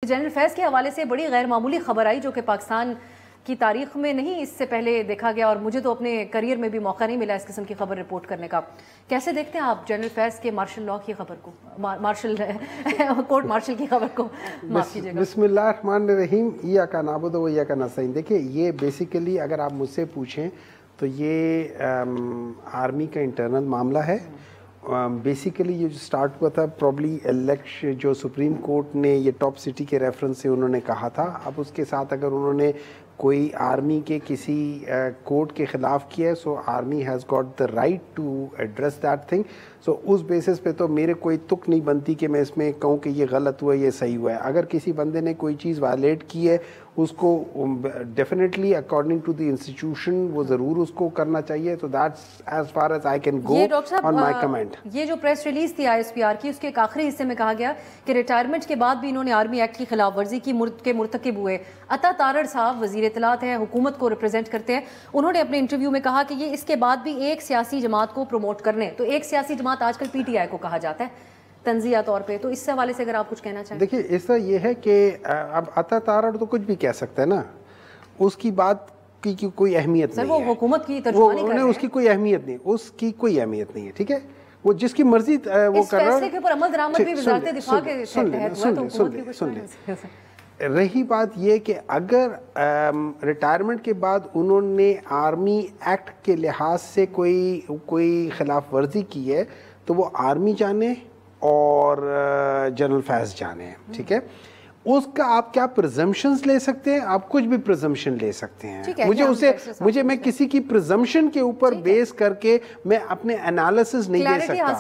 General فیض کے حوالے سے بڑی غیر معمولی خبر آئی جو کہ پاکستان کی تاریخ میں نہیں اس سے پہلے دیکھا گیا، اور مجھے تو اپنے کریئر میں بھی موقع نہیں ملا اس قسم کی خبر رپورٹ کرنے کا۔ کیسے دیکھتے ہیں آپ جنرل فیض کے مارشل لاء کی خبر کو، کورٹ مارشل کی خبر کو؟ معاف کیجیے گا۔ بسم اللہ الرحمن الرحیم، ایاک نعبد و ایاک نستعین۔ دیکھیں یہ بیسیکلی اگر آپ مجھ سے پوچھیں تو یہ آرمی کا انٹرنل معاملہ ہے۔ بیسیکلی یہ جو سٹارٹ ہوا تھا پرابلی الیکشن، جو سپریم کورٹ نے یہ ٹاپ سٹی کے ریفرنس سے انہوں نے کہا تھا، اب اس کے ساتھ اگر انہوں نے کوئی آرمی کے کسی کورٹ کے خلاف کیا ہے، so army has got the right to address that thing. So اس بیسس پہ تو میرے کوئی تک نہیں بنتی کہ میں اس میں کہوں کہ یہ غلط ہوا ہے یہ صحیح ہوا ہے۔ اگر کسی بندے نے کوئی چیز وائلیٹ کی ہے اس کو definitely according to the institution وہ ضرور اس کو کرنا چاہیے۔ تو that's as far as I can go on my comment. یہ جو پریس ریلیز تھی ISPR کی، اس کے ایک آخری حصے میں کہا گیا کہ ریٹائرمنٹ کے بعد بھی انہوں نے آرمی ایکٹ کی خلاف ورزی کی کے مرتکب ہوئے۔ عطا تارڑ صاحب وزیر اطلاعات ہیں، حکومت کو ریپرزینٹ کرتے ہیں، انہوں نے اپنے انٹرویو میں کہا کہ یہ اس کے بعد بھی ایک سیاسی جماعت کو پروموٹ کرنے، تو ایک سیاسی جماعت آج کل PTI کو کہا جاتا ہے تنزیہ طور پہ، تو اس سے حوالے سے اگر آپ کچھ کہنا چاہیں۔ دیکھیے اس طرح یہ ہے کہ اب عطا تارڑ تو کچھ بھی کہہ سکتا ہے نا، اس کی بات کی کوئی اہمیت نہیں ہے۔ وہ حکومت کی ترجمانی کر رہے ہیں، اس کی کوئی اہمیت نہیں، اس کی کوئی اہمیت نہیں ہے، ٹھیک ہے؟ وہ جس کی مرضی وہ کر رہا ہے۔ اس فیصلے کے اوپر عمل درآمد بھی وزارت دفاع کے تحت ہوا، تو حکومت کی کچھ نہیں۔ رہی بات یہ کہ اگر ریٹائرمنٹ کے بعد انہوں نے آرمی ایکٹ کے لحاظ سے کوئی خلاف ورزی کی ہے تو وہ آرمی جانے اور جنرل فیض جانے، ٹھیک ہے؟ اس کا آپ کیا پرزمپشنز لے سکتے ہیں؟ آپ کچھ بھی پرزمپشن لے سکتے ہیں۔ میں کسی کی پرزمپشن کے اوپر بیس کر کے میں اپنے انالیسز نہیں دے سکتا۔